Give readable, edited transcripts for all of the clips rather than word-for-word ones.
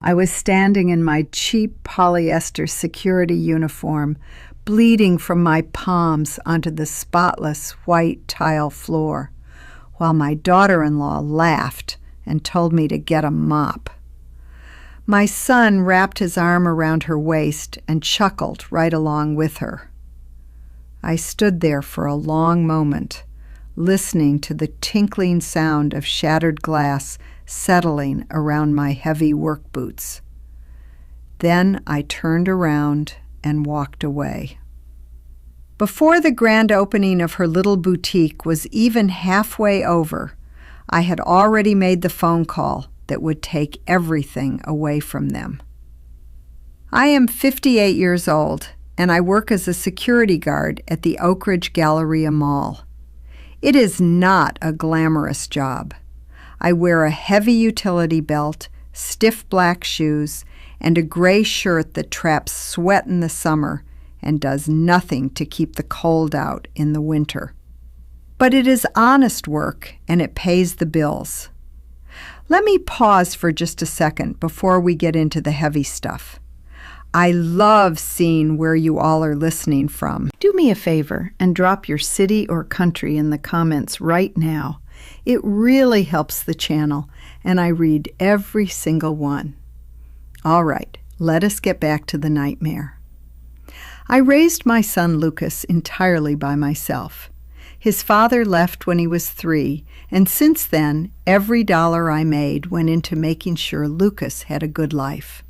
I was standing in my cheap polyester security uniform, bleeding from my palms onto the spotless white tile floor, while my daughter-in-law laughed and told me to get a mop. My son wrapped his arm around her waist and chuckled right along with her. I stood there for a long moment, listening to the tinkling sound of shattered glass settling around my heavy work boots. Then I turned around and walked away. Before the grand opening of her little boutique was even halfway over, I had already made the phone call that would take everything away from them. I am 58 years old, and I work as a security guard at the Oak Ridge Galleria Mall. It is not a glamorous job. I wear a heavy utility belt, stiff black shoes, and a gray shirt that traps sweat in the summer and does nothing to keep the cold out in the winter. But it is honest work, and it pays the bills. Let me pause for just a second before we get into the heavy stuff. I love seeing where you all are listening from. Do me a favor and drop your city or country in the comments right now. It really helps the channel, and I read every single one. All right, let us get back to the nightmare. I raised my son Lucas entirely by myself. His father left when he was 3, and since then, every dollar I made went into making sure Lucas had a good life.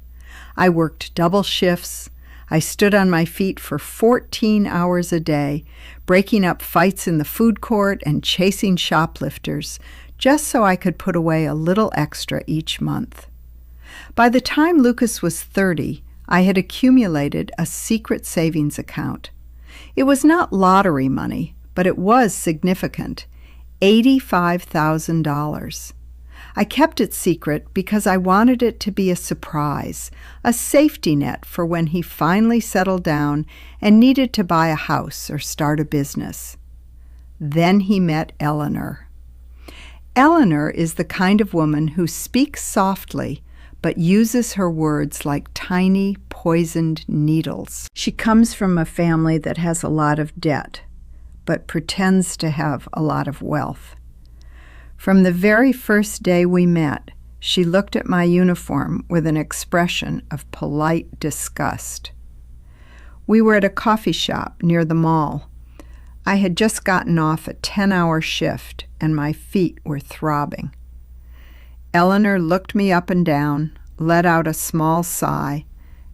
I worked double shifts. I stood on my feet for 14 hours a day, breaking up fights in the food court and chasing shoplifters, just so I could put away a little extra each month. By the time Lucas was 30, I had accumulated a secret savings account. It was not lottery money, but it was significant, $85,000. I kept it secret because I wanted it to be a surprise, a safety net for when he finally settled down and needed to buy a house or start a business. Then he met Eleanor. Eleanor is the kind of woman who speaks softly but uses her words like tiny, poisoned needles. She comes from a family that has a lot of debt, but pretends to have a lot of wealth. From the very first day we met, she looked at my uniform with an expression of polite disgust. We were at a coffee shop near the mall. I had just gotten off a 10-hour shift, and my feet were throbbing. Eleanor looked me up and down, let out a small sigh,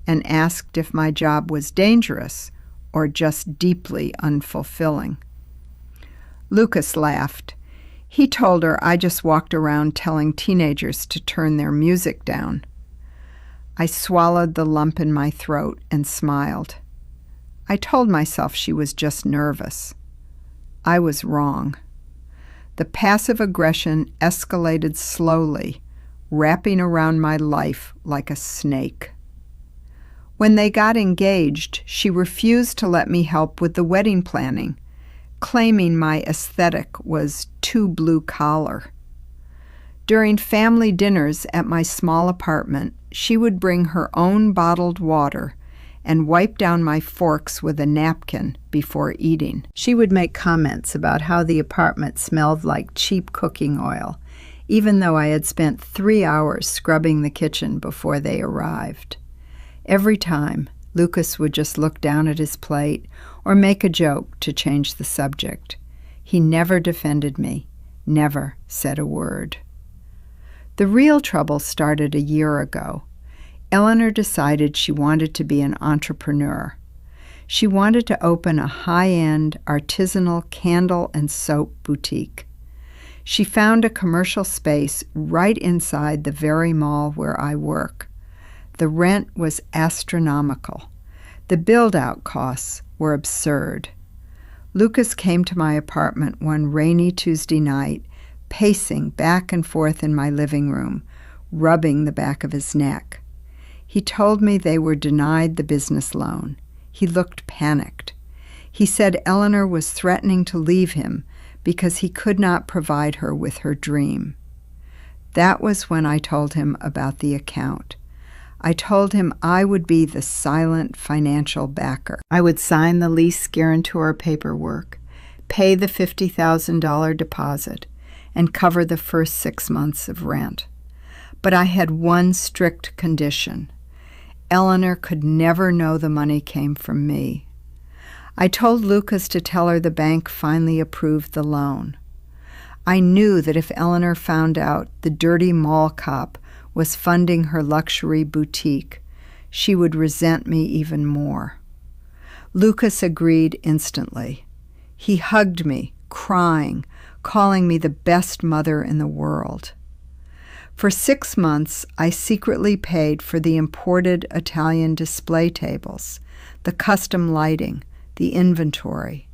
and asked if my job was dangerous or just deeply unfulfilling. Lucas laughed. He told her I just walked around telling teenagers to turn their music down. I swallowed the lump in my throat and smiled. I told myself she was just nervous. I was wrong. The passive aggression escalated slowly, wrapping around my life like a snake. When they got engaged, she refused to let me help with the wedding planning, claiming my aesthetic was too blue-collar. During family dinners at my small apartment, she would bring her own bottled water and wipe down my forks with a napkin before eating. She would make comments about how the apartment smelled like cheap cooking oil, even though I had spent 3 hours scrubbing the kitchen before they arrived. Every time, Lucas would just look down at his plate or make a joke to change the subject. He never defended me, never said a word. The real trouble started a year ago. Eleanor decided she wanted to be an entrepreneur. She wanted to open a high-end artisanal candle and soap boutique. She found a commercial space right inside the very mall where I work. The rent was astronomical. The build-out costs were absurd. Lucas came to my apartment one rainy Tuesday night, pacing back and forth in my living room, rubbing the back of his neck. He told me they were denied the business loan. He looked panicked. He said Eleanor was threatening to leave him because he could not provide her with her dream. That was when I told him about the account. I told him I would be the silent financial backer. I would sign the lease guarantor paperwork, pay the $50,000 deposit, and cover the first 6 months of rent. But I had one strict condition. Eleanor could never know the money came from me. I told Lucas to tell her the bank finally approved the loan. I knew that if Eleanor found out the dirty mall cop was funding her luxury boutique, she would resent me even more. Lucas agreed instantly. He hugged me, crying, calling me the best mother in the world. For 6 months, I secretly paid for the imported Italian display tables, the custom lighting, the inventory.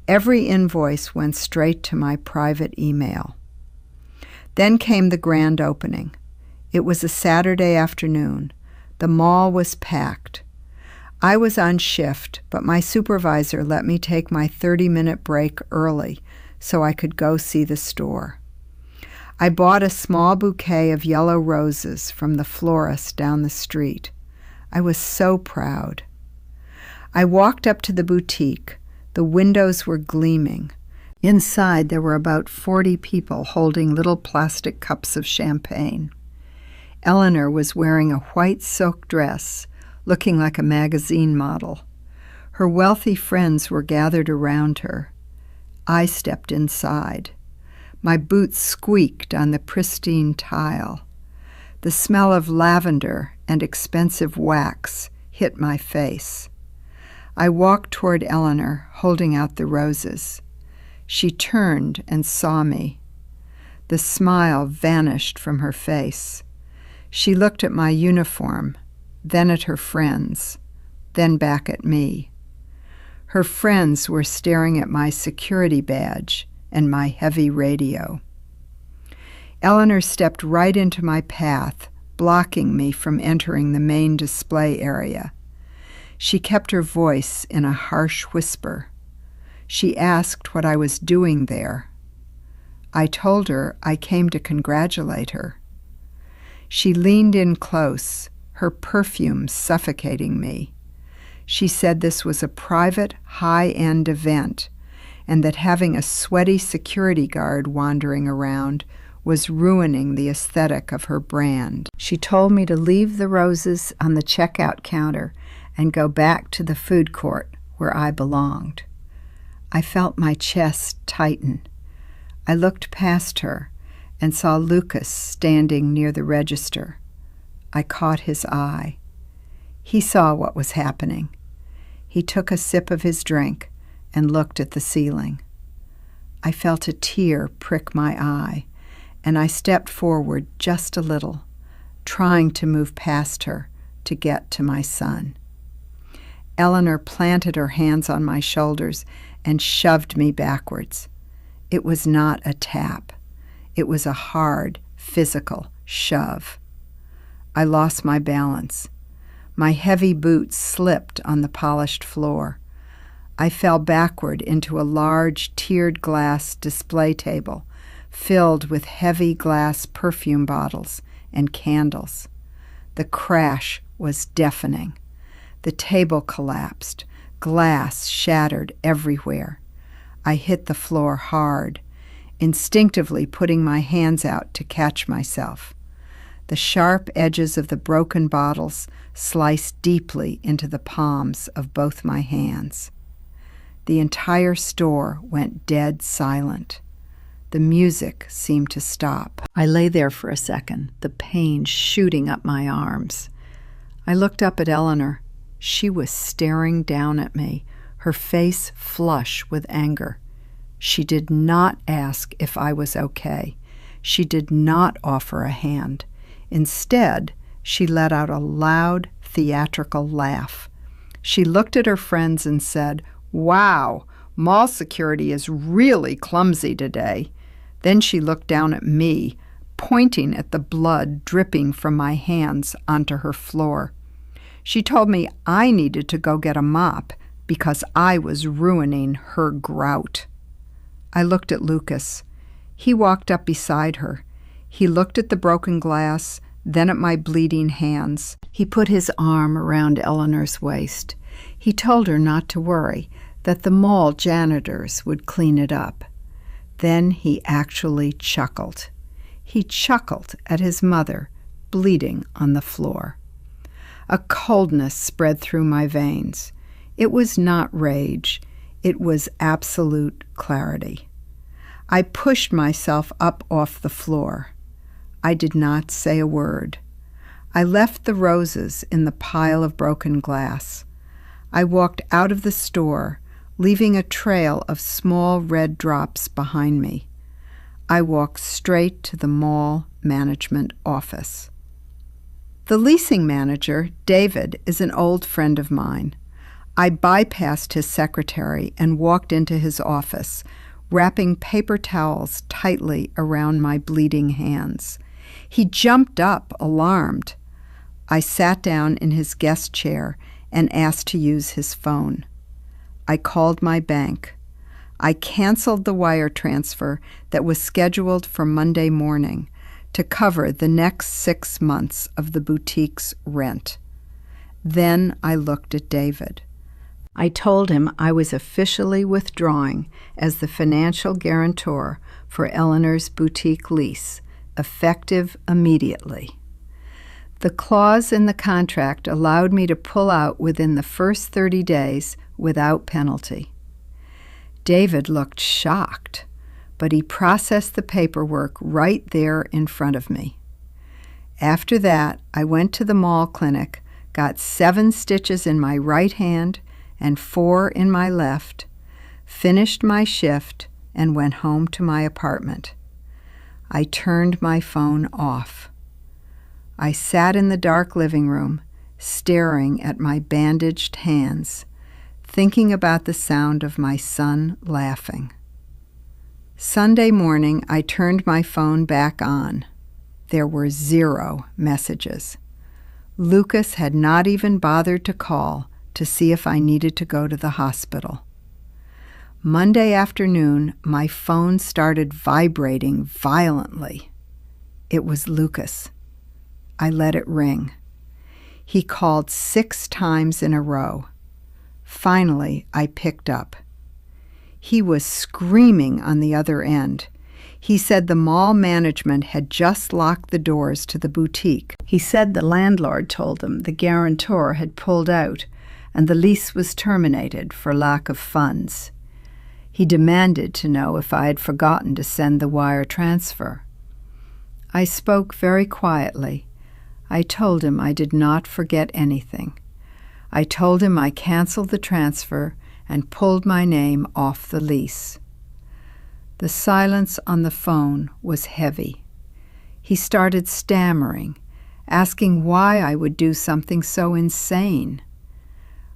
Every invoice went straight to my private email. Then came the grand opening. It was a Saturday afternoon. The mall was packed. I was on shift, but my supervisor let me take my 30-minute break early so I could go see the store. I bought a small bouquet of yellow roses from the florist down the street. I was so proud. I walked up to the boutique. The windows were gleaming. Inside, there were about 40 people holding little plastic cups of champagne. Eleanor was wearing a white silk dress, looking like a magazine model. Her wealthy friends were gathered around her. I stepped inside. My boots squeaked on the pristine tile. The smell of lavender and expensive wax hit my face. I walked toward Eleanor, holding out the roses. She turned and saw me. The smile vanished from her face. She looked at my uniform, then at her friends, then back at me. Her friends were staring at my security badge and my heavy radio. Eleanor stepped right into my path, blocking me from entering the main display area. She kept her voice in a harsh whisper. She asked what I was doing there. I told her I came to congratulate her. She leaned in close, her perfume suffocating me. She said this was a private, high-end event, and that having a sweaty security guard wandering around was ruining the aesthetic of her brand. She told me to leave the roses on the checkout counter and go back to the food court where I belonged. I felt my chest tighten. I looked past her and saw Lucas standing near the register. I caught his eye. He saw what was happening. He took a sip of his drink and looked at the ceiling. I felt a tear prick my eye, and I stepped forward just a little, trying to move past her to get to my son. Eleanor planted her hands on my shoulders and shoved me backwards. It was not a tap. It was a hard, physical shove. I lost my balance. My heavy boots slipped on the polished floor. I fell backward into a large tiered glass display table filled with heavy glass perfume bottles and candles. The crash was deafening. The table collapsed. Glass shattered everywhere. I hit the floor hard, instinctively putting my hands out to catch myself. The sharp edges of the broken bottles sliced deeply into the palms of both my hands. The entire store went dead silent. The music seemed to stop. I lay there for a second, the pain shooting up my arms. I looked up at Eleanor. She was staring down at me, her face flush with anger. She did not ask if I was okay. She did not offer a hand. Instead, she let out a loud, theatrical laugh. She looked at her friends and said, "Wow, mall security is really clumsy today." Then she looked down at me, pointing at the blood dripping from my hands onto her floor. She told me I needed to go get a mop because I was ruining her grout. I looked at Lucas. He walked up beside her. He looked at the broken glass, then at my bleeding hands. He put his arm around Eleanor's waist. He told her not to worry, that the mall janitors would clean it up. Then he actually chuckled. He chuckled at his mother, bleeding on the floor. A coldness spread through my veins. It was not rage. It was absolute clarity. I pushed myself up off the floor. I did not say a word. I left the roses in the pile of broken glass. I walked out of the store, leaving a trail of small red drops behind me. I walked straight to the mall management office. The leasing manager, David, is an old friend of mine. I bypassed his secretary and walked into his office, wrapping paper towels tightly around my bleeding hands. He jumped up, alarmed. I sat down in his guest chair and asked to use his phone. I called my bank. I canceled the wire transfer that was scheduled for Monday morning to cover the next 6 months of the boutique's rent. Then I looked at David. I told him I was officially withdrawing as the financial guarantor for Eleanor's boutique lease, effective immediately. The clause in the contract allowed me to pull out within the first 30 days without penalty. David looked shocked, but he processed the paperwork right there in front of me. After that, I went to the mall clinic, got 7 stitches in my right hand and 4 in my left, finished my shift, and went home to my apartment. I turned my phone off. I sat in the dark living room, staring at my bandaged hands, thinking about the sound of my son laughing. Sunday morning, I turned my phone back on. There were 0 messages. Lucas had not even bothered to call to see if I needed to go to the hospital. Monday afternoon, my phone started vibrating violently. It was Lucas. I let it ring. He called 6 times in a row. Finally, I picked up. He was screaming on the other end. He said the mall management had just locked the doors to the boutique. He said the landlord told him the guarantor had pulled out and the lease was terminated for lack of funds. He demanded to know if I had forgotten to send the wire transfer. I spoke very quietly. I told him I did not forget anything. I told him I canceled the transfer and pulled my name off the lease. The silence on the phone was heavy. He started stammering, asking why I would do something so insane.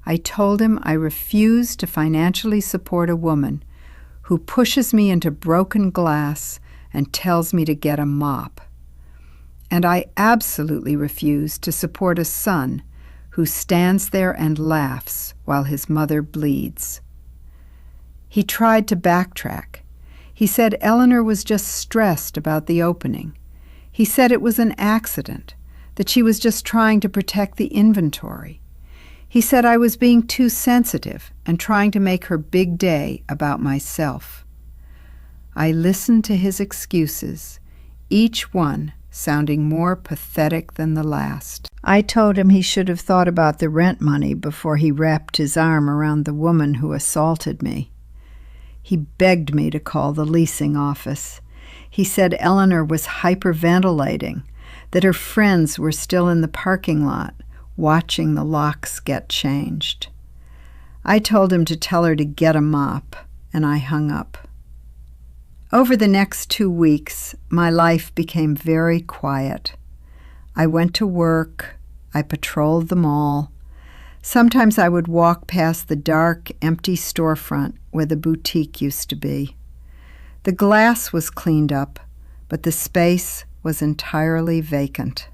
I told him I refused to financially support a woman who pushes me into broken glass and tells me to get a mop. And I absolutely refused to support a son who stands there and laughs while his mother bleeds. He tried to backtrack. He said Eleanor was just stressed about the opening. He said it was an accident, that she was just trying to protect the inventory. He said I was being too sensitive and trying to make her big day about myself. I listened to his excuses, each one sounding more pathetic than the last. I told him he should have thought about the rent money before he wrapped his arm around the woman who assaulted me. He begged me to call the leasing office. He said Eleanor was hyperventilating, that her friends were still in the parking lot watching the locks get changed. I told him to tell her to get a mop, and I hung up. Over the next 2 weeks, my life became very quiet. I went to work. I patrolled the mall. Sometimes I would walk past the dark, empty storefront where the boutique used to be. The glass was cleaned up, but the space was entirely vacant.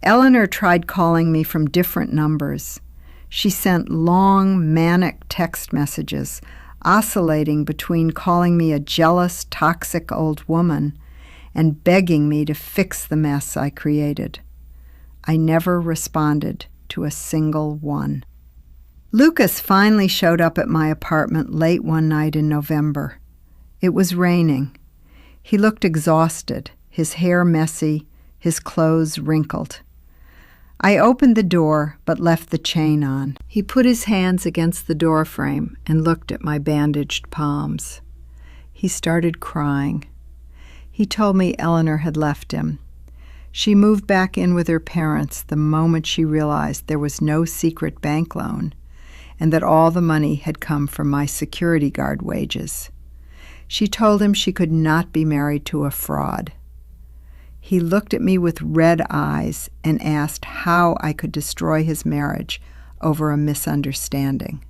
Eleanor tried calling me from different numbers. She sent long, manic text messages, oscillating between calling me a jealous, toxic old woman and begging me to fix the mess I created. I never responded to a single one. Lucas finally showed up at my apartment late one night in November. It was raining. He looked exhausted, his hair messy, his clothes wrinkled. I opened the door but left the chain on. He put his hands against the doorframe and looked at my bandaged palms. He started crying. He told me Eleanor had left him. She moved back in with her parents the moment she realized there was no secret bank loan and that all the money had come from my security guard wages. She told him she could not be married to a fraud. He looked at me with red eyes and asked how I could destroy his marriage over a misunderstanding.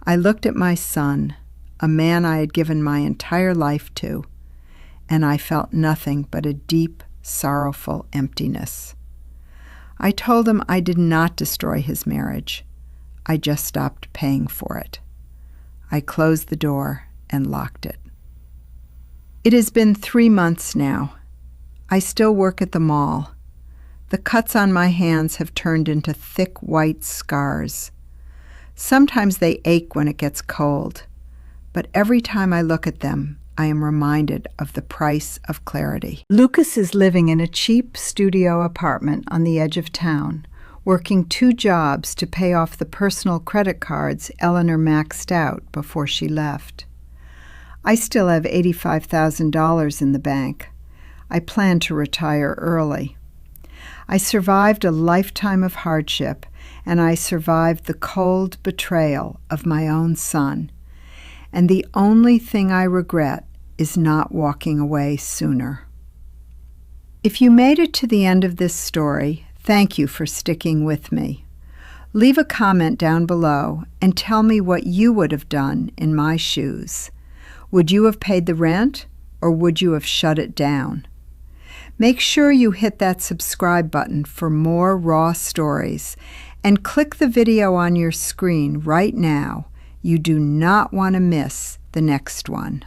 I looked at my son, a man I had given my entire life to, and I felt nothing but a deep, sorrowful emptiness. I told him I did not destroy his marriage. I just stopped paying for it. I closed the door and locked it. It has been 3 months now. I still work at the mall. The cuts on my hands have turned into thick white scars. Sometimes they ache when it gets cold, but every time I look at them, I am reminded of the price of clarity. Lucas is living in a cheap studio apartment on the edge of town, working 2 jobs to pay off the personal credit cards Eleanor maxed out before she left. I still have $85,000 in the bank. I plan to retire early. I survived a lifetime of hardship, and I survived the cold betrayal of my own son. And the only thing I regret is not walking away sooner. If you made it to the end of this story, thank you for sticking with me. Leave a comment down below and tell me what you would have done in my shoes. Would you have paid the rent, or would you have shut it down? Make sure you hit that subscribe button for more raw stories and click the video on your screen right now. You do not want to miss the next one.